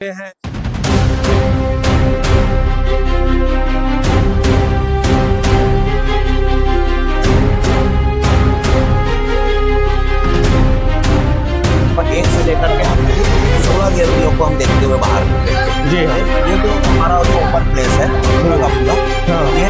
हैं। एक से लेकर के 16 गिरवियों को हम देखते हुए बाहर निकले थे। जी हाँ। ये जो हमारा जो ओपन प्लेस है पूरा का पूरा, हाँ। ये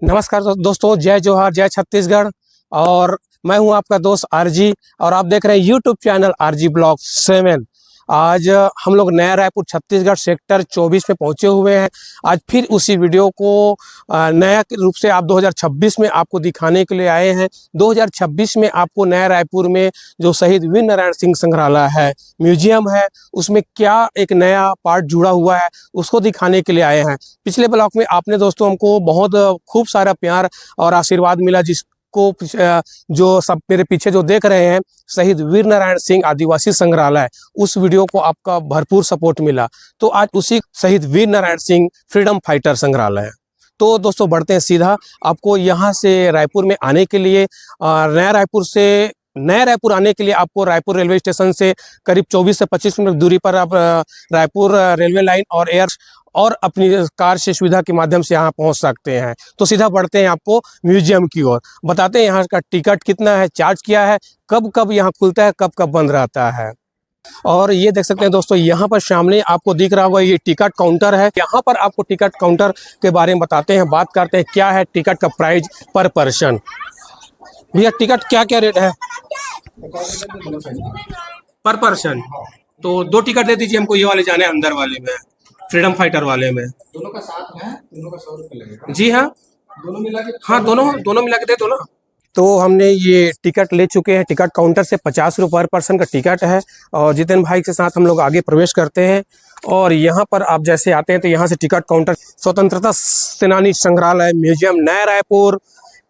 नमस्कार दोस्तों, जय जोहार, जय छत्तीसगढ़। और मैं हूं आपका दोस्त आरजी और आप देख रहे हैं यूट्यूब चैनल आरजी ब्लॉग 7। आज हम लोग नया रायपुर छत्तीसगढ़ सेक्टर 24 में पहुंचे हुए हैं। आज फिर उसी वीडियो को नया रूप से आप 2026 में आपको दिखाने के लिए आए हैं। 2026 में आपको नया रायपुर में जो शहीद वीर नारायण सिंह संग्रहालय है, म्यूजियम है, उसमें क्या एक नया पार्ट जुड़ा हुआ है उसको दिखाने के लिए आए हैं। पिछले ब्लॉग में आपने दोस्तों हमको बहुत खूब सारा प्यार और आशीर्वाद मिला, जिसको जो सब मेरे पीछे जो देख रहे हैं शहीद वीर नारायण सिंह आदिवासी संग्रहालय, उस वीडियो को आपका भरपूर सपोर्ट मिला। तो आज उसी शहीद वीर नारायण सिंह फ्रीडम फाइटर संग्रहालय। तो दोस्तों बढ़ते हैं सीधा। आपको यहाँ से रायपुर में आने के लिए नया रायपुर आने के लिए आपको रायपुर रेलवे स्टेशन से करीब 24 से 25 मिनट दूरी पर आप रायपुर रेलवे लाइन और एयर और अपनी कार से सुविधा के माध्यम से यहाँ पहुँच सकते हैं। तो सीधा बढ़ते हैं आपको म्यूजियम की ओर। बताते हैं यहाँ का टिकट कितना है, चार्ज क्या है, कब कब यहाँ खुलता है, कब कब बंद रहता है। और ये देख सकते हैं दोस्तों, यहाँ पर सामने आपको दिख रहा होगा ये टिकट काउंटर है। यहाँ पर आपको टिकट काउंटर के बारे में बताते हैं, बात करते हैं क्या है टिकट का प्राइस पर पर्सन। भैया टिकट क्या क्या रेट है पर पर्सन? तो 2 टिकट दे दीजिए हमको, ये वाले जाने अंदर वाले में, फ्रीडम फाइटर वाले में। दोनों का साथ में है, दोनों का 100 रुपये लगेगा। जी हाँ, दोनों मिला के, हाँ दोनों मिला के दे दो ना। तो हमने ये टिकट ले चुके हैं। टिकट काउंटर से 50 रुपये पर पर्सन का टिकट है। और जितेंद्र भाई के साथ हम लोग आगे प्रवेश करते हैं। और यहाँ पर आप जैसे आते हैं तो यहाँ से टिकट काउंटर स्वतंत्रता सेनानी संग्रहालय म्यूजियम नया रायपुर,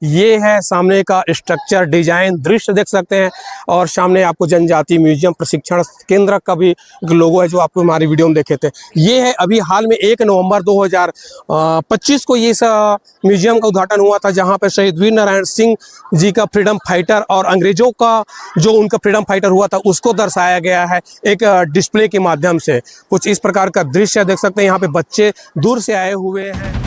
ये है सामने का स्ट्रक्चर, डिजाइन, दृश्य देख सकते हैं। और सामने आपको जनजाति म्यूजियम प्रशिक्षण केंद्र का भी लोगो है, जो आपको हमारी वीडियो में देखे थे। ये है अभी हाल में 1 नवंबर 2025 को ये म्यूजियम का उद्घाटन हुआ था, जहां पर शहीद वीर नारायण सिंह जी का फ्रीडम फाइटर और अंग्रेजों का जो उनका फ्रीडम फाइटर हुआ था उसको दर्शाया गया है एक डिस्प्ले के माध्यम से। कुछ इस प्रकार का दृश्य देख सकते हैं। यहाँ पे बच्चे दूर से आए हुए हैं।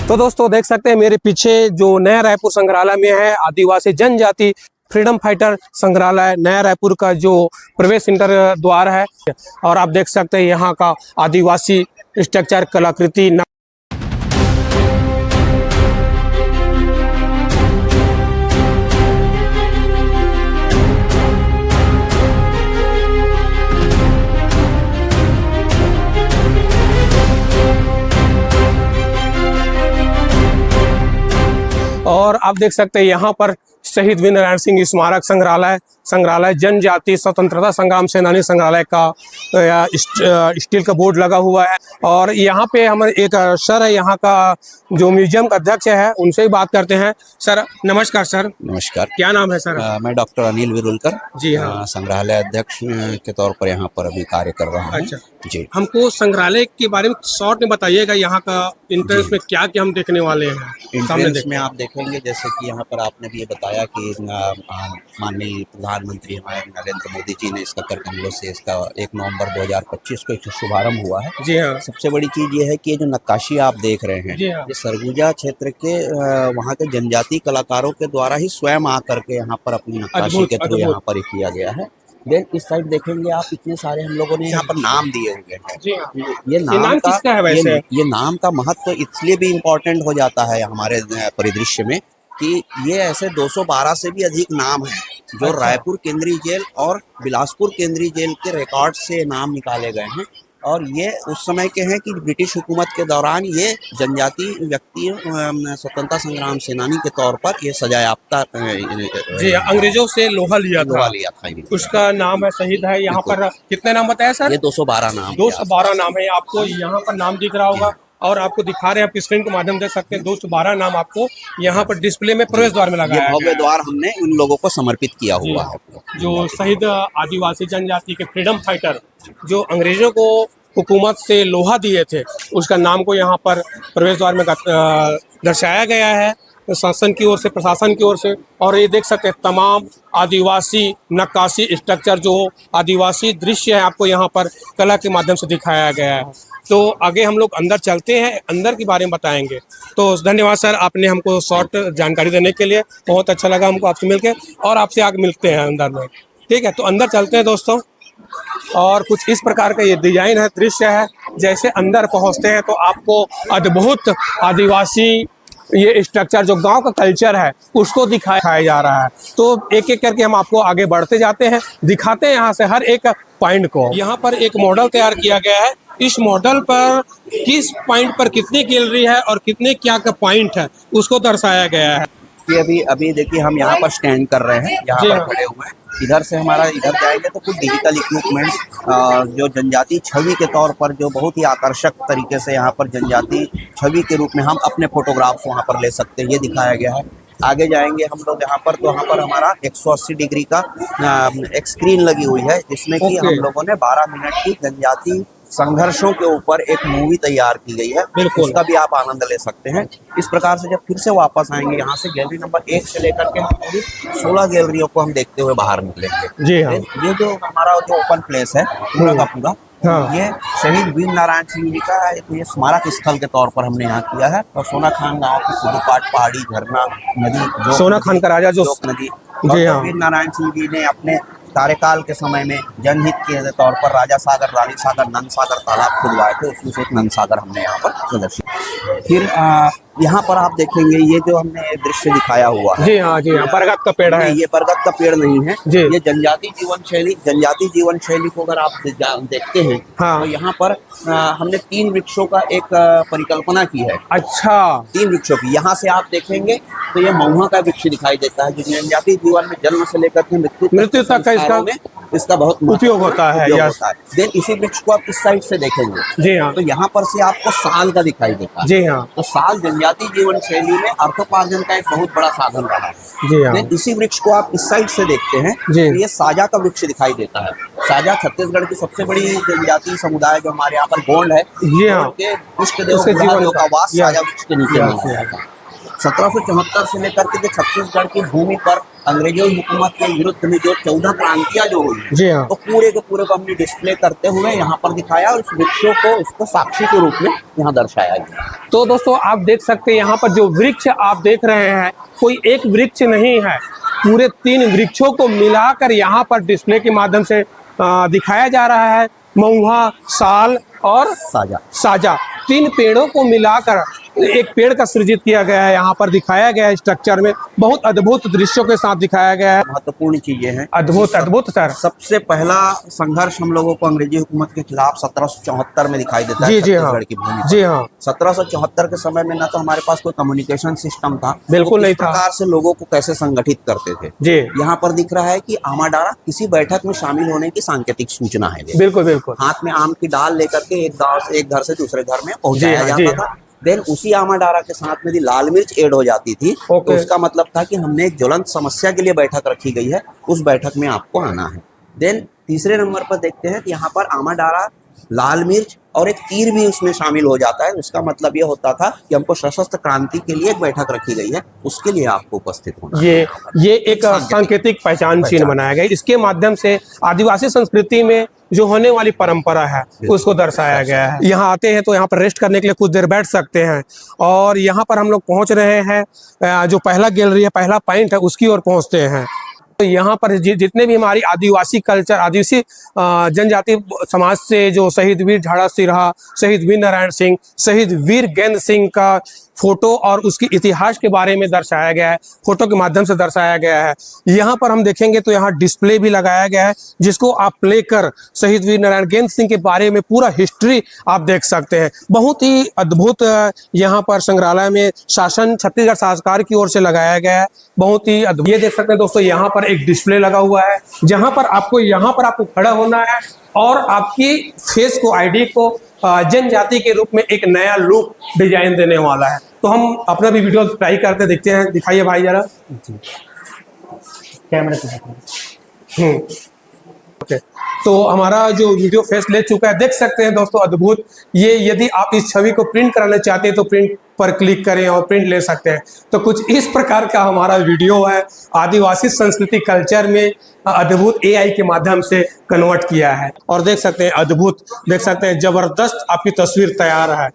तो दोस्तों देख सकते हैं मेरे पीछे जो नया रायपुर संग्रहालय में है आदिवासी जनजाति फ्रीडम फाइटर संग्रहालय नया रायपुर का जो प्रवेश सेंटर द्वार है। और आप देख सकते हैं यहाँ का आदिवासी स्ट्रक्चर कलाकृति। और आप देख सकते हैं यहाँ पर शहीद वीर नारायण सिंह स्मारक संग्रहालय जनजाति स्वतंत्रता संग्राम सेनानी संग्रहालय का स्टील का बोर्ड लगा हुआ है। और यहाँ पे हमारे एक सर है, यहाँ का जो म्यूजियम का अध्यक्ष है, उनसे ही बात करते हैं। सर नमस्कार। सर नमस्कार। क्या नाम है सर? मैं डॉक्टर अनिल विरुलकर जी हाँ, संग्रहालय अध्यक्ष के तौर पर यहाँ पर अभी कार्य कर रहा हूँ। अच्छा जी, हमको संग्रहालय के बारे में शॉर्ट में बताइएगा। यहाँ का इंट्रेंस में क्या क्या हम देखने वाले हैं? इंट्रेंस में आप देखेंगे जैसे कि यहाँ पर आपने भी ये बताया कि माननीय प्रधानमंत्री हमारे नरेंद्र मोदी जी ने इसका कर कमलों से इसका 1 नवंबर 2025 को एक शुभारंभ हुआ है। जी हाँ। सबसे बड़ी चीज ये है कि ये जो नक्काशी आप देख रहे हैं, जी हाँ। ये सरगुजा क्षेत्र के वहाँ के जनजाति कलाकारों के द्वारा ही स्वयं आकर के यहाँ पर अपनी नक्काशी के थ्रू यहाँ पर किया गया है। देन इस साइड देखेंगे आप, इतने सारे हम लोगों ने यहाँ पर नाम दिए हुए हैं। जी हाँ। ये नाम का किसका है वैसे? ये नाम का महत्व इसलिए भी इम्पोर्टेंट हो जाता है हमारे परिदृश्य में कि ये ऐसे 212 से भी अधिक नाम हैं जो अच्छा। रायपुर केंद्रीय जेल और बिलासपुर केंद्रीय जेल के रिकॉर्ड से नाम निकाले गए हैं। और ये उस समय के हैं कि ब्रिटिश हुकूमत के दौरान ये जनजाति व्यक्ति स्वतंत्रता संग्राम सेनानी के तौर पर ये सजायाफ्ता जी अंग्रेजों से लोहा लिया लोहा था, लिया था इन्होंने। उसका नाम है शहीद है। यहाँ पर कितने नाम बताया सर? ये 212 नाम 212 नाम है। आपको यहाँ पर नाम दिख रहा होगा और आपको दिखा रहे हैं, आप स्क्रीन के माध्यम देख सकते हैं। 212 नाम आपको यहाँ पर डिस्प्ले में प्रवेश द्वार में ये लगाया भव्य गया द्वार हमने उन लोगों को समर्पित किया जी। हुआ है। जो शहीद आदिवासी जनजाति के फ्रीडम फाइटर जो अंग्रेजों को हुकूमत से लोहा दिए थे, उसका नाम को यहाँ पर प्रवेश द्वार में दर्शाया गया है शासन की ओर से, प्रशासन की ओर से। और ये देख सकते हैं तमाम आदिवासी नक्काशी स्ट्रक्चर, जो आदिवासी दृश्य है, आपको यहाँ पर कला के माध्यम से दिखाया गया है। तो आगे हम लोग अंदर चलते हैं, अंदर के बारे में बताएंगे। तो धन्यवाद सर, आपने हमको शॉर्ट जानकारी देने के लिए, बहुत अच्छा लगा हमको आपसे मिलकर। और आपसे आगे मिलते हैं अंदर में, ठीक है? तो अंदर चलते हैं दोस्तों। और कुछ इस प्रकार का ये डिजाइन है, दृश्य है। जैसे अंदर पहुंचते हैं तो आपको अद्भुत आदिवासी ये स्ट्रक्चर, जो गांव का कल्चर है, उसको दिखाया जा रहा है। तो एक एक करके हम आपको आगे बढ़ते जाते हैं, दिखाते हैं यहाँ से हर एक पॉइंट को। यहाँ पर एक मॉडल तैयार किया गया है। इस मॉडल पर किस पॉइंट पर कितनी गैलरी है और कितने क्या का पॉइंट है, उसको दर्शाया गया है। कि अभी देखिए हम यहाँ पर स्टैंड कर रहे हैं, यहाँ जी पर हाँ। खड़े हुए हैं। इधर से हमारा इधर जाएंगे तो कुछ डिजिटल इक्विपमेंट्स, जो जनजाति छवि के तौर पर जो बहुत ही आकर्षक तरीके से यहाँ पर जनजाति छवि के रूप में हम अपने फोटोग्राफ्स वहाँ पर ले सकते हैं, ये दिखाया गया है। आगे जाएंगे हम लोग यहाँ पर, तो यहाँ पर हमारा 180 डिग्री का एक स्क्रीन लगी हुई है, जिसमें कि हम लोगों ने 12 मिनट की जनजाति संघर्षों के ऊपर एक मूवी तैयार की गई है। बिल्कुल। उसका भी आप आनंद ले सकते हैं। इस प्रकार से जब फिर से वापस आएंगे यहाँ से, गैलरी नंबर 1 से लेकर के हम पूरी 16 गैलरियों को हम देखते हुए बाहर निकलेंगे। जी हाँ। ये जो हमारा जो ओपन प्लेस है पूरा का पूरा, हाँ। ये शहीद वीर नारायण सिंह जी का ये स्मारक स्थल के तौर पर हमने यहाँ किया है। और सोना खान गाँव की सुदूपाट पहाड़ी, झरना, नदी, सोना खान का राजा जो नदी, जी हाँ। वीर नारायण सिंह जी ने अपने कार्यकाल के समय में जनहित के तौर पर राजा सागर, रानी सागर, नंद सागर तालाब खुलवाए थे, उसमें से एक नंद सागर हमने यहाँ पर प्रदर्शित। फिर यहाँ पर आप देखेंगे ये जो हमने दृश्य दिखाया हुआ है, जी हाँ, जी हाँ, बरगद का पेड़ है। ये बरगद का पेड़ नहीं है जी। ये जनजाति जीवन शैली को अगर आप देखते हैं, हाँ। तो यहाँ पर हमने 3 वृक्षों का एक परिकल्पना की है। अच्छा। 3 वृक्षों की, यहाँ से आप देखेंगे तो ये महुआ का वृक्ष दिखाई देता है, जो जनजाति जीवन में जन्म से लेकर के मृत्यु तक का इसका बहुत उपयोग होता है। देन इसी वृक्ष को आप इस साइड से देखेंगे, जी हाँ। तो यहाँ पर से आपको साल का दिखाई देता है। जी हाँ। तो साल जनजाति जीवन शैली में अर्थोपार्जन का एक बहुत बड़ा साधन रहा है। जी हाँ। देन इसी वृक्ष को आप इस साइड से देखते हैं, जी। तो ये साजा का वृक्ष दिखाई देता है। साजा छत्तीसगढ़ की सबसे बड़ी जनजाति समुदाय जो हमारे यहाँ पर गोंड है, जी हाँ। उनके इष्ट देव उसके जीवन का वास साजा वृक्ष के नीचे यस, माना जाता है। 1774 से लेकर के जो छत्तीसगढ़ की भूमि पर अंग्रेजों की हुकूमत के विरुद्ध में जो 14 क्रांतियां जो हुई, जी हाँ। तो पूरे के पूरे को हमने डिस्प्ले करते हुए यहाँ पर दिखाया और उस वृक्षों को उसको साक्षी के रूप में यहाँ दर्शाया गया। तो दोस्तों आप देख सकते हैं यहाँ पर जो वृक्ष आप देख रहे हैं, कोई एक वृक्ष नहीं है, पूरे 3 वृक्षों को मिलाकर यहाँ पर डिस्प्ले के माध्यम से दिखाया जा रहा है। महुआ, साल और साजा 3 पेड़ों को मिलाकर एक पेड़ का सृजित किया गया है, यहाँ पर दिखाया गया है। स्ट्रक्चर में बहुत अद्भुत दृश्यों के साथ दिखाया गया है। महत्वपूर्ण चीजें हैं, अद्भुत सर। सबसे पहला संघर्ष हम लोगों को अंग्रेजी हुकूमत के खिलाफ 1774 में दिखाई देता है। जी हाँ। की भूमि जी हाँ। 1774 के समय में ना तो हमारे पास कोई कम्युनिकेशन सिस्टम था, बिल्कुल नहीं था। प्रकार से लोगों को कैसे संगठित करते थे। जी। यहाँ पर दिख रहा है कि आमाडारा किसी बैठक में शामिल होने की सांकेतिक सूचना है। बिल्कुल बिल्कुल। हाथ में आम की डाल लेकर के एक घर से दूसरे घर में पहुंचाया जाता था। देन उसी आमाडारा के साथ में यदि लाल मिर्च ऐड हो जाती थी, तो उसका मतलब था कि हमने एक ज्वलंत समस्या के लिए बैठक रखी गई है, उस बैठक में आपको आना है। देन तीसरे नंबर पर देखते हैं कि यहाँ पर आमाडारा, लाल मिर्च और एक तीर भी उसमें शामिल हो जाता है। उसका मतलब ये होता था कि हमको सशस्त्र क्रांति के लिए एक बैठक रखी गई है, उसके लिए आपको उपस्थित होना। ये एक सांकेतिक पहचान चिन्ह बनाया गया। इसके माध्यम से आदिवासी संस्कृति में जो होने वाली परंपरा है उसको दर्शाया गया है। यहाँ आते हैं तो यहाँ पर रेस्ट करने के लिए कुछ देर बैठ सकते हैं। और यहाँ पर हम लोग पहुँच रहे हैं, जो पहला गैलरी है, पहला पॉइंट है, उसकी ओर पहुँचते हैं। तो यहाँ पर जितने भी हमारी आदिवासी कल्चर, आदिवासी जनजाति समाज से जो शहीद वीर झाड़ा सिरहा, शहीद वीर नारायण सिंह, शहीद वीर गेंद सिंह का फोटो और उसके इतिहास के बारे में दर्शाया गया है, फोटो के माध्यम से दर्शाया गया है। यहाँ पर हम देखेंगे तो यहाँ डिस्प्ले भी लगाया गया है, जिसको आप प्ले कर शहीद वीर नारायण गेंद सिंह के बारे में पूरा हिस्ट्री आप देख सकते हैं। बहुत ही अद्भुत यहाँ पर संग्रहालय में शासन, छत्तीसगढ़ सरकार की ओर से लगाया गया है, बहुत ही अद्भुत। ये देख सकते हैं दोस्तों, यहाँ पर एक डिस्प्ले लगा हुआ है, जहाँ पर आपको खड़ा होना है और आपकी फेस को, आईडी को जनजाति के रूप में एक नया लुक डिजाइन देने वाला है। तो हम अपना भी वीडियो ट्राई करते देखते हैं, दिखाइए भाई जरा कैमरे पे। ओके, तो हमारा जो वीडियो फेस ले चुका है, देख सकते हैं दोस्तों, अद्भुत। ये यदि आप इस छवि को प्रिंट कराना चाहते हैं तो प्रिंट पर क्लिक करें और प्रिंट ले सकते हैं। तो कुछ इस प्रकार का हमारा वीडियो है, आदिवासी संस्कृति कल्चर में अद्भुत एआई के माध्यम से कन्वर्ट किया है। और देख सकते हैं अद्भुत, देख सकते हैं जबरदस्त आपकी तस्वीर तैयार है।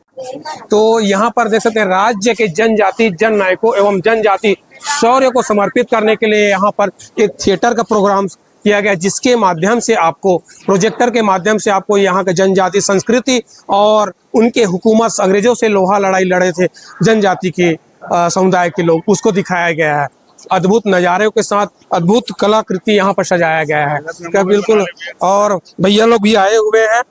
तो यहाँ पर देख सकते हैं राज्य के जनजाति जन नायकों एवं जनजाति शौर्य को समर्पित करने के लिए यहाँ पर एक थिएटर का प्रोग्राम किया गया, जिसके माध्यम से आपको, प्रोजेक्टर के माध्यम से आपको यहाँ के जनजाति संस्कृति और उनके हुकूमत, अंग्रेजों से लोहा लड़ाई लड़े थे जनजाति के समुदाय के लोग, उसको दिखाया गया है। अद्भुत नज़ारे के साथ अद्भुत कलाकृति यहाँ पर सजाया गया है क्या, बिल्कुल। और भैया लोग भी आए हुए हैं,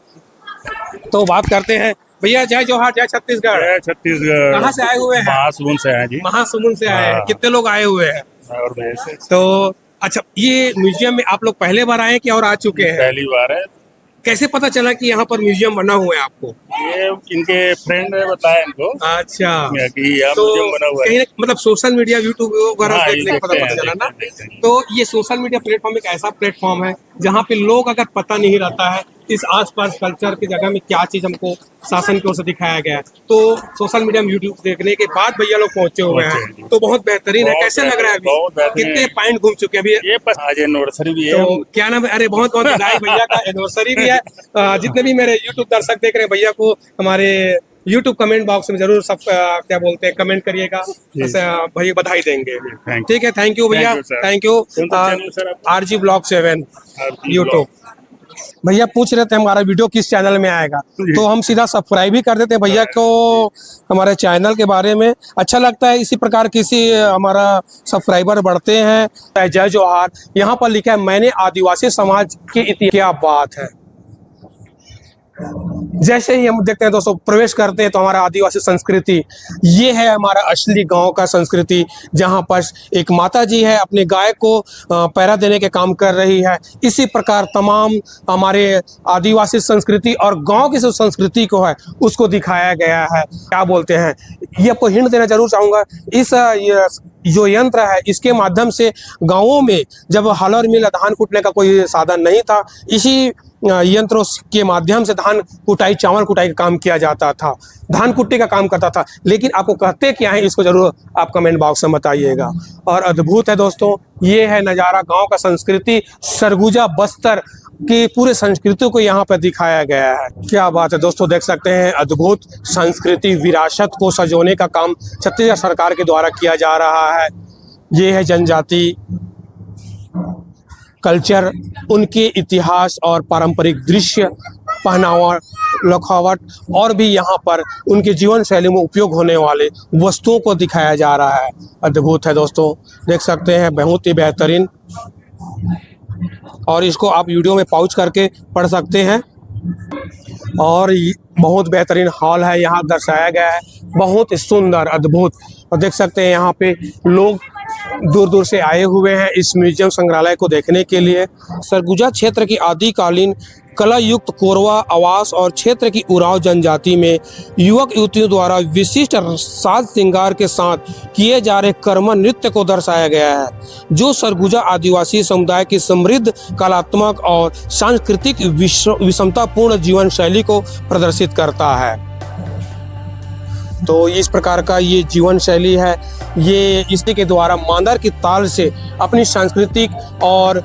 तो बात करते हैं। भैया जय जोहार, जय छत्तीसगढ़। जय छत्तीसगढ़। कहाँ से आए हुए हैं? महासमुंद से हैं जी। महासमुंद से आए हैं। कितने लोग आए हुए हैं? और वैसे तो अच्छा, ये म्यूजियम में आप लोग पहले बार आए कि और आ चुके हैं? पहली बार है। कैसे पता चला कि यहाँ पर म्यूजियम बना हुआ है आपको? ये इनके फ्रेंड ने बताया इनको अच्छा, कि यहाँ तो म्यूजियम बना हुआ है। कहीं ना मतलब सोशल मीडिया, यूट्यूब वगैरह हाँ, देखने का पता चला ना। तो ये सोशल मीडिया प्लेटफॉर्म एक ऐसा प्लेटफॉर्म है जहाँ पे लोग, अगर पता नहीं रहता है इस आसपास कल्चर की जगह में क्या चीज हमको शासन की ओर से दिखाया गया है, तो सोशल मीडिया में यूट्यूब देखने के बाद भैया लोग पहुंचे हुए हैं, तो बहुत बेहतरीन है। कैसे लग रहा है अभी? कितने पॉइंट घूम चुके हैं अभी? ये आज एनिवर्सरी भी है। तो क्या नाम है? अरे बहुत बहुत बधाई, भैया का एनिवर्सरी भी है। जितने भी मेरे यूट्यूब दर्शक देख रहे हैं, भैया को हमारे यूट्यूब कमेंट बॉक्स में जरूर सब क्या बोलते हैं कमेंट करिएगा, भैया बधाई देंगे। ठीक है, थैंक यू भैया, thank you. RG Blog 7 YouTube. भैया पूछ रहे थे हमारा वीडियो किस चैनल में आएगा, तो हम सीधा सब्सक्राइब ही कर देते हैं भैया को हमारे चैनल के बारे में। अच्छा लगता है इसी प्रकार किसी हमारा सब्सक्राइबर बढ़ते हैं। जय जोहार, यहाँ पर लिखा है मैंने आदिवासी समाज के इतिहास। क्या बात है। जैसे ही हम देखते हैं दोस्तों, प्रवेश करते हैं तो हमारा आदिवासी संस्कृति, ये है हमारा असली गांव का संस्कृति, जहां पर एक माता जी है अपने गाय को पैरा देने के काम कर रही है। इसी प्रकार तमाम हमारे आदिवासी संस्कृति और गांव की जो संस्कृति को है उसको दिखाया गया है। क्या बोलते हैं, ये आपको हिंट देना जरूर चाहूँगा। इस जो यंत्र है इसके माध्यम से गाँवों में जब हल और मिल, धान कूटने का कोई साधन नहीं था, इसी यंत्रों के माध्यम से धान कुटाई, चावल कुटाई का काम किया जाता था, धान कुट्टी का काम करता था। लेकिन आपको कहते क्या है इसको जरूर आप कमेंट बॉक्स में बताइएगा। और अद्भुत है दोस्तों, ये है नज़ारा गांव का संस्कृति, सरगुजा बस्तर की पूरे संस्कृति को यहाँ पर दिखाया गया है। क्या बात है दोस्तों, देख सकते हैं अद्भुत संस्कृति विरासत को सजोने का काम छत्तीसगढ़ सरकार के द्वारा किया जा रहा है। ये है जनजाति कल्चर, उनके इतिहास और पारंपरिक दृश्य, पहनावा, लखावट और भी यहाँ पर उनके जीवन शैली में उपयोग होने वाले वस्तुओं को दिखाया जा रहा है। अद्भुत है दोस्तों, देख सकते हैं, बहुत ही बेहतरीन। और इसको आप वीडियो में पॉज करके पढ़ सकते हैं। और बहुत बेहतरीन हॉल है, यहाँ दर्शाया गया है, बहुत ही सुंदर, अद्भुत। और देख सकते हैं यहाँ पे लोग दूर दूर से आए हुए हैं इस म्यूजियम संग्रहालय को देखने के लिए। सरगुजा क्षेत्र की आदिकालीन कला युक्त कोरवा आवास और क्षेत्र की उरांव जनजाति में युवक युवतियों द्वारा विशिष्ट साज श्रृंगार के साथ किए जा रहे कर्म नृत्य को दर्शाया गया है, जो सरगुजा आदिवासी समुदाय की समृद्ध कलात्मक और सांस्कृतिक विषमतापूर्ण जीवन शैली को प्रदर्शित करता है। तो इस प्रकार का ये जीवन शैली है, ये इसी के द्वारा मांदर की ताल से अपनी सांस्कृतिक और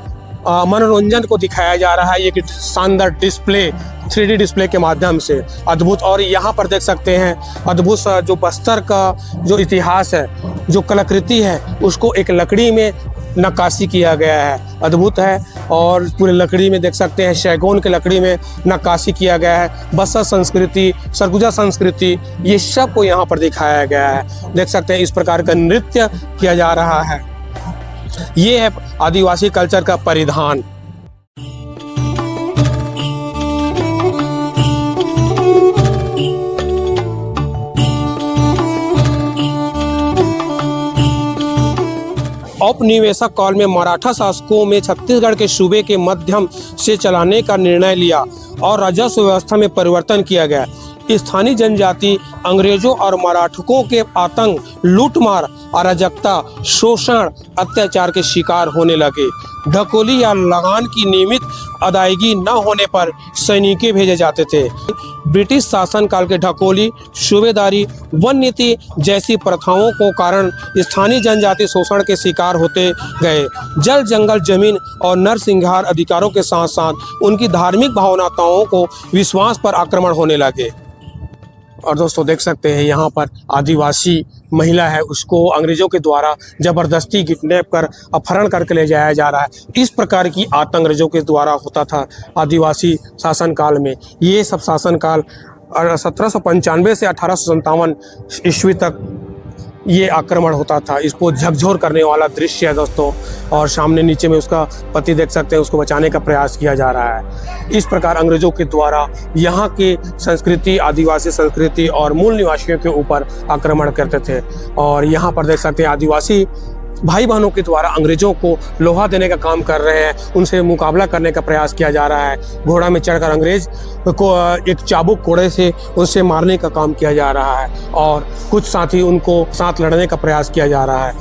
मनोरंजन को दिखाया जा रहा है। एक शानदार डिस्प्ले, 3D डिस्प्ले के माध्यम से अद्भुत। और यहाँ पर देख सकते हैं अद्भुत जो बस्तर का जो इतिहास है, जो कलाकृति है, उसको एक लकड़ी में नक्काशी किया गया है, अद्भुत है। और पूरे लकड़ी में देख सकते हैं, शैगोन के लकड़ी में नक्काशी किया गया है। बस्तर संस्कृति, सरगुजा संस्कृति, ये सब को यहाँ पर दिखाया गया है। देख सकते हैं इस प्रकार का नृत्य किया जा रहा है। ये है आदिवासी कल्चर का परिधान। औपनिवेशिक काल में मराठा शासकों में छत्तीसगढ़ के सूबे के माध्यम से चलाने का निर्णय लिया और राजस्व व्यवस्था में परिवर्तन किया गया। स्थानीय जनजाति अंग्रेजों और मराठकों के आतंक, लूटमार, अराजकता, शोषण, अत्याचार के शिकार होने लगे। ढकोली या लगान की नियमित अदायगी न होने पर सैनिक भेजे जाते थे। ब्रिटिश शासनकाल के ढकोली, सूबेदारी, वन नीति जैसी प्रथाओं को कारण स्थानीय जनजाति शोषण के शिकार होते गए। जल, जंगल, जमीन और नरसंहार अधिकारों के साथ साथ उनकी धार्मिक भावनाओं को विश्वास पर आक्रमण होने लगे। और दोस्तों देख सकते हैं यहाँ पर आदिवासी महिला है, उसको अंग्रेजों के द्वारा जबरदस्ती किडनैप कर अपहरण करके ले जाया जा रहा है। इस प्रकार की आतंक अंग्रेजों के द्वारा होता था आदिवासी शासनकाल में। ये सब शासनकाल 1795 से 1857 ईस्वी तक ये आक्रमण होता था। इसको झकझोर करने वाला दृश्य है दोस्तों। और सामने नीचे में उसका पति देख सकते हैं, उसको बचाने का प्रयास किया जा रहा है। इस प्रकार अंग्रेजों के द्वारा यहाँ के संस्कृति, आदिवासी संस्कृति और मूल निवासियों के ऊपर आक्रमण करते थे। और यहाँ पर देख सकते हैं आदिवासी भाई बहनों के द्वारा अंग्रेजों को लोहा देने का काम कर रहे हैं, उनसे मुकाबला करने का प्रयास किया जा रहा है। घोड़ा में चढ़कर अंग्रेज को एक चाबुक कोड़े से उनसे मारने का काम किया जा रहा है। और कुछ साथी उनको साथ लड़ने का प्रयास किया जा रहा है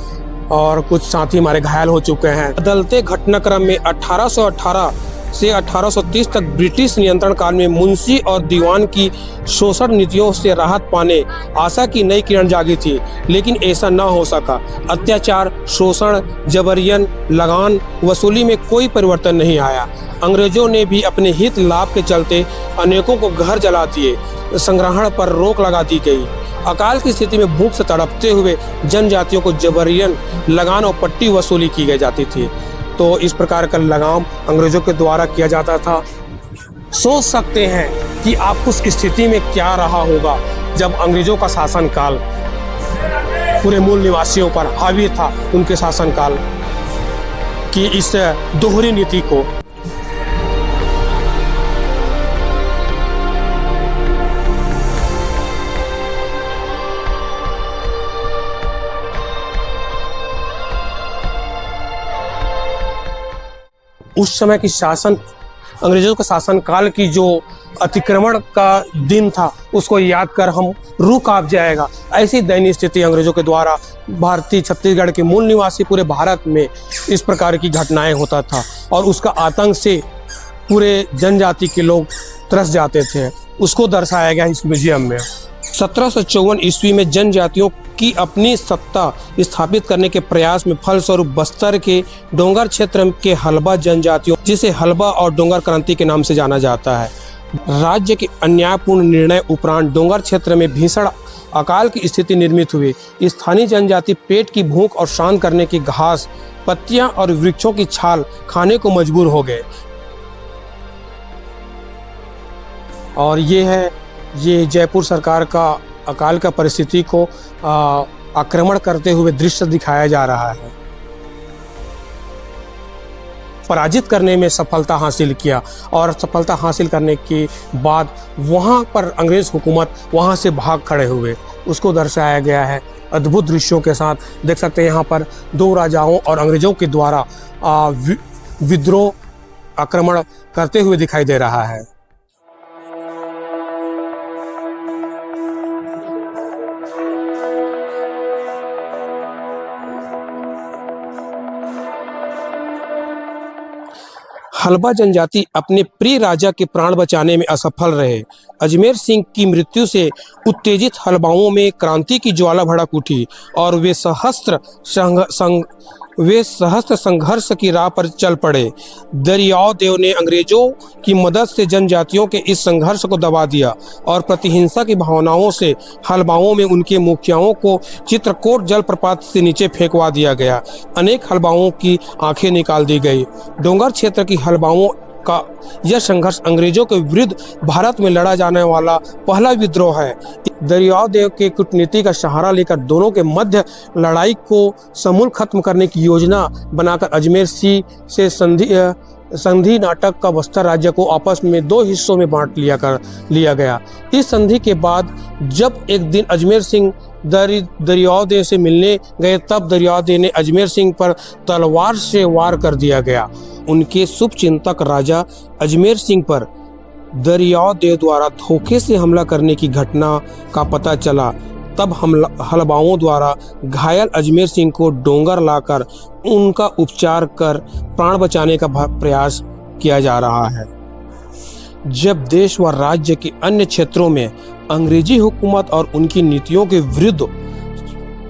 और कुछ साथी हमारे घायल हो चुके हैं। बदलते घटनाक्रम में 1818 से 1830 तक ब्रिटिश नियंत्रण काल में मुंशी और दीवान की शोषण नीतियों से राहत पाने आशा की नई किरण जागी थी, लेकिन ऐसा न हो सका। अत्याचार, शोषण, जबरियन, लगान वसूली में कोई परिवर्तन नहीं आया। अंग्रेजों ने भी अपने हित लाभ के चलते अनेकों को घर जला दिए। संग्रहण पर रोक लगा दी गई। अकाल की स्थिति में भूख से तड़पते हुए जनजातियों को जबरियन, लगान और पट्टी वसूली की गई जाती थी। तो इस प्रकार का लगाम अंग्रेजों के द्वारा किया जाता था। सोच सकते हैं कि आप उस स्थिति में क्या रहा होगा जब अंग्रेजों का शासनकाल पूरे मूल निवासियों पर हावी था, उनके शासनकाल की इस दोहरी नीति को। उस समय की शासन, अंग्रेजों का शासनकाल की जो अतिक्रमण का दिन था, उसको याद कर हम रूह कांप जाएगा। ऐसी दयनीय स्थिति अंग्रेजों के द्वारा भारतीय छत्तीसगढ़ के मूल निवासी पूरे भारत में इस प्रकार की घटनाएं होता था और उसका आतंक से पूरे जनजाति के लोग त्रस जाते थे। उसको दर्शाया गया इस म्यूजियम में। 1754 ईस्वी में जनजातियों की अपनी सत्ता स्थापित करने के प्रयास में फलस्वरूप बस्तर के डोंगर क्षेत्र के हलबा जनजातियों, जिसे हलबा और डोंगर क्रांति के नाम से जाना जाता है, राज्य के अन्यायपूर्ण निर्णय उपरांत डोंगर क्षेत्र में भीषण अकाल की स्थिति निर्मित हुई। स्थानीय जनजाति पेट की भूख और शांत करने की घास, पत्तियां और वृक्षों की छाल खाने को मजबूर हो गए। और ये जयपुर सरकार का अकाल का परिस्थिति को आक्रमण करते हुए दृश्य दिखाया जा रहा है। पराजित करने में सफलता हासिल किया और सफलता हासिल करने के बाद वहाँ पर अंग्रेज हुकूमत वहाँ से भाग खड़े हुए, उसको दर्शाया गया है अद्भुत दृश्यों के साथ। देख सकते हैं यहाँ पर दो राजाओं और अंग्रेजों के द्वारा विद्रोह आक्रमण करते हुए दिखाई दे रहा है। हलबा जनजाति अपने प्रिय राजा के प्राण बचाने में असफल रहे। अजमेर सिंह की मृत्यु से उत्तेजित हलबाओं में क्रांति की ज्वाला भड़क उठी और वे सशस्त्र वे सहस्त्र संघर्ष की राह पर चल पड़े। दरियाव देव ने अंग्रेजों की मदद से जनजातियों के इस संघर्ष को दबा दिया और प्रतिहिंसा की भावनाओं से हलबाओं में उनके मुखियाओं को चित्रकूट जलप्रपात से नीचे फेंकवा दिया गया। अनेक हलबाओं की आंखें निकाल दी गई। डोंगर क्षेत्र की हलबाओं का यह संघर्ष अंग्रेजों के विरुद्ध भारत में लड़ा जाने वाला पहला विद्रोह है। दरियाव देव के कूटनीति का सहारा लेकर दोनों के मध्य लड़ाई को समूल खत्म करने की योजना बनाकर अजमेर से संधि नाटक का बस्तर राज्य को आपस में दो हिस्सों में बांट लिया गया। इस संधि के बाद जब एक दिन अजमेर सिंह दरियाव देव से मिलने गए तब दरियाव देव ने अजमेर सिंह पर तलवार से वार कर दिया गया। उनके शुभचिंतक राजा अजमेर सिंह पर दरियाव देव द्वारा धोखे से हमला करने की घटना का पता चला। तब हलबाओं द्वारा घायल अजमेर सिंह को डोंगर लाकर उनका उपचार कर प्राण बचाने का प्रयास किया जा रहा है। जब देश व राज्य के अन्य क्षेत्रों में अंग्रेजी हुकूमत और उनकी नीतियों के विरुद्ध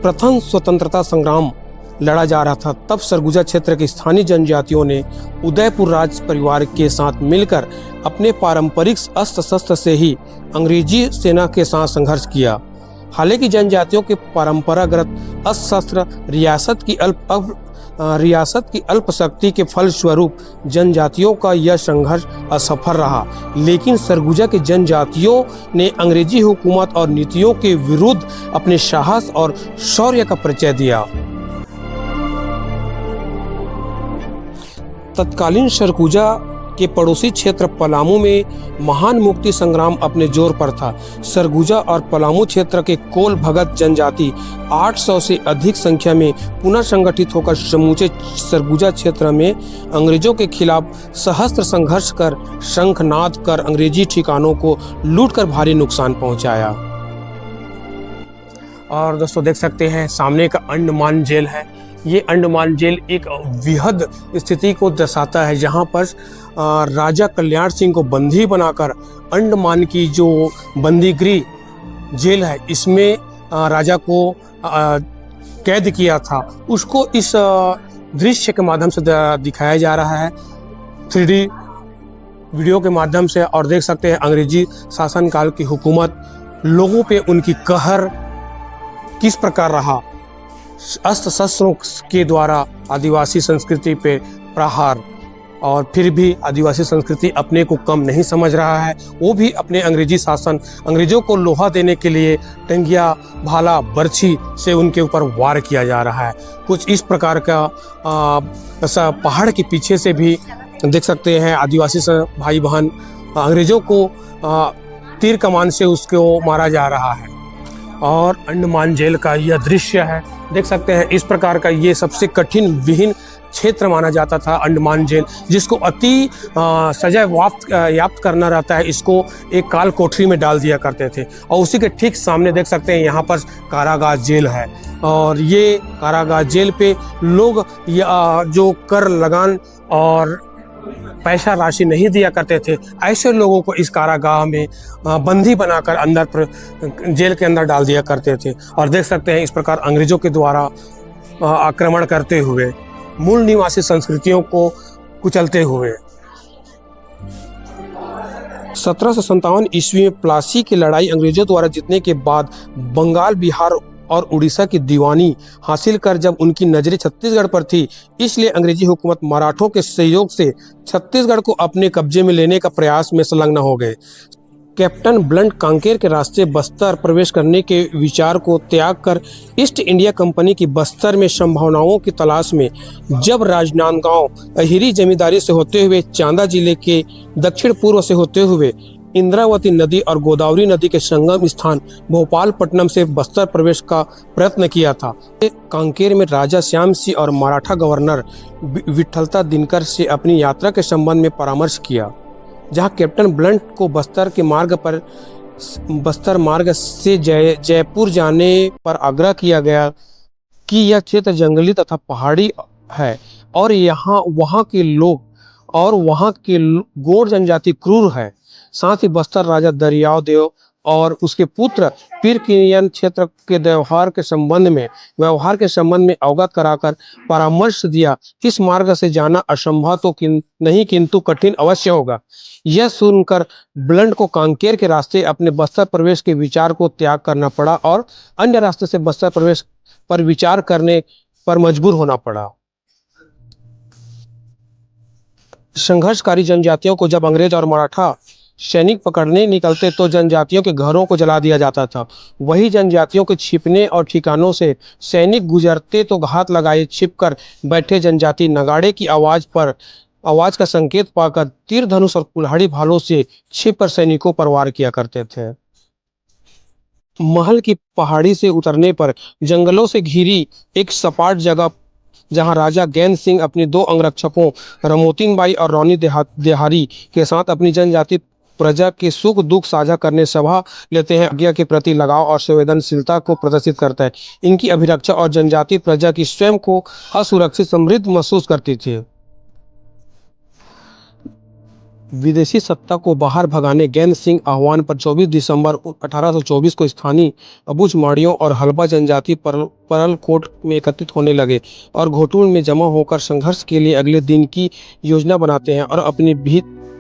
प्रथम स्वतंत्रता संग्राम लड़ा जा रहा था, तब सरगुजा क्षेत्र के स्थानीय जनजातियों ने उदयपुर राज परिवार के साथ मिलकर अपने पारंपरिक अस्त्र शस्त्र से ही अंग्रेजी सेना के साथ संघर्ष किया। हालांकि जनजातियों के परंपरागत अस्त्र शस्त्र रियासत की अल्प शक्ति के फलस्वरूप जनजातियों का यह संघर्ष असफल रहा, लेकिन सरगुजा के जनजातियों ने अंग्रेजी हुकूमत और नीतियों के विरुद्ध अपने साहस और शौर्य का परिचय दिया। तत्कालीन सरगुजा के पड़ोसी क्षेत्र पलामू में महान मुक्ति संग्राम अपने जोर पर था। सरगुजा और पलामू क्षेत्र के कोल भगत जनजाति 800 से अधिक संख्या में पुनः संगठित होकर समूचे सरगुजा क्षेत्र में अंग्रेजों के खिलाफ सहस्त्र संघर्ष कर शंखनाद कर अंग्रेजी ठिकानों को लूटकर भारी नुकसान पहुंचाया। और दोस्तों देख सकते हैं सामने का अंडमान जेल है। ये अंडमान जेल एक विहद स्थिति को दर्शाता है, जहाँ पर राजा कल्याण सिंह को बंदी बनाकर अंडमान की जो बंदीगृह जेल है इसमें राजा को कैद किया था, उसको इस दृश्य के माध्यम से दिखाया जा रहा है 3D वीडियो के माध्यम से। और देख सकते हैं अंग्रेजी शासनकाल की हुकूमत लोगों पे उनकी कहर किस प्रकार रहा, अस्त्र शस्त्रों के द्वारा आदिवासी संस्कृति पे प्रहार, और फिर भी आदिवासी संस्कृति अपने को कम नहीं समझ रहा है। वो भी अपने अंग्रेजी शासन, अंग्रेजों को लोहा देने के लिए टंगिया भाला बर्छी से उनके ऊपर वार किया जा रहा है। कुछ इस प्रकार का ऐसा पहाड़ के पीछे से भी देख सकते हैं आदिवासी भाई बहन अंग्रेजों को तीर कमान से उसको मारा जा रहा है। और अंडमान जेल का यह दृश्य है, देख सकते हैं इस प्रकार का ये सबसे कठिन विहीन क्षेत्र माना जाता था अंडमान जेल, जिसको अति सजा याफ्त करना रहता है, इसको एक काल कोठरी में डाल दिया करते थे। और उसी के ठीक सामने देख सकते हैं यहाँ पर कारागार जेल है, और ये कारागार जेल पे लोग जो कर लगान और पैसा राशि नहीं दिया करते थे, ऐसे लोगों को इस कारागाह में बंदी बनाकर अंदर जेल के अंदर डाल दिया करते थे। और देख सकते हैं इस प्रकार अंग्रेजों के द्वारा आक्रमण करते हुए मूल निवासी संस्कृतियों को कुचलते हुए 1757 ईस्वी में प्लासी की लड़ाई अंग्रेजों द्वारा जीतने के बाद बंगाल, बिहार और उड़ीसा की दीवानी हासिल कर जब उनकी नजरें छत्तीसगढ़ पर थी, इसलिए अंग्रेजी हुकूमत मराठों के सहयोग से छत्तीसगढ़ को अपने कब्जे में लेने का प्रयास में संलग्न हो गए। कैप्टन ब्लंट कांकेर के रास्ते बस्तर प्रवेश करने के विचार को त्याग कर ईस्ट इंडिया कंपनी की बस्तर में संभावनाओं की तलाश में जब राजनांदगांव अहिरी जमींदारी से होते हुए चांदा जिले के दक्षिण पूर्व से होते हुए इंद्रावती नदी और गोदावरी नदी के संगम स्थान भोपालपट्टनम से बस्तर प्रवेश का प्रयत्न किया था। कांकेर में राजा श्याम सिंह और मराठा गवर्नर विठलता दिनकर से अपनी यात्रा के संबंध में परामर्श किया, जहां कैप्टन ब्लंट को बस्तर मार्ग से जयपुर जाने पर आग्रह किया गया कि यह क्षेत्र जंगली तथा पहाड़ी है और वहाँ के गोंड जनजाति क्रूर है। साथ ही बस्तर राजा दरियाव देव और उसके पुत्र पीर किनियन क्षेत्र के व्यवहार के संबंध में अवगत कराकर परामर्श दिया। इस मार्ग से जाना असंभव तो नहीं किंतु कठिन अवश्य होगा। यह सुनकर ब्लंट को कांकेर के रास्ते अपने बस्तर प्रवेश के विचार को त्याग करना पड़ा और अन्य रास्ते से बस्तर प्रवेश पर विचार करने पर मजबूर होना पड़ा। संघर्षकारी जनजातियों को जब अंग्रेज और मराठा सैनिक पकड़ने निकलते तो जनजातियों के घरों को जला दिया जाता था। वही जनजातियों के छिपने और ठिकानों से सैनिक गुजरते तो घात लगाए छिपकर बैठे जनजाति नगाड़े की आवाज का संकेत पाकर तीर धनुष और कुल्हाड़ी भालों से छिपकर सैनिकों पर वार किया करते थे। महल की पहाड़ी से उतरने पर जंगलों से घिरी एक सपाट जगह जहां राजा गैन सिंह अपने 2 अंगरक्षकों रमोतिन बाई और रौनी देहारी के साथ अपनी जनजाति प्रजा के सुख दुख साझा करने सभा लेते हैं, आज्ञा के प्रति लगाव और संवेदनशीलता को प्रदर्शित करता है। इनकी अभिरक्षा और जनजाति प्रजा की स्वयं को असुरक्षित समृद्ध महसूस करती थी। विदेशी सत्ता को बाहर भगाने गैन सिंह आह्वान पर 24 दिसंबर 1824 को स्थानीय अबुझ माड़ियों और हल्बा जनजाति परलकोट में एकत्रित होने लगे और घोटुल में जमा होकर संघर्ष के लिए अगले दिन की योजना बनाते हैं और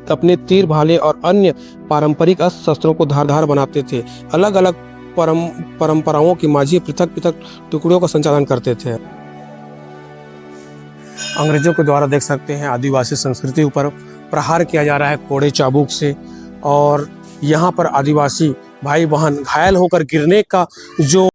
अपने तीर भाले और अन्य पारंपरिक अस्त्र शस्त्रों को धारदार बनाते थे। अलग अलग परंपराओं के माझी पृथक पृथक टुकड़ों का संचालन करते थे। अंग्रेजों के द्वारा देख सकते हैं आदिवासी संस्कृति ऊपर प्रहार किया जा रहा है कोड़े चाबुक से, और यहाँ पर आदिवासी भाई बहन घायल होकर गिरने का जो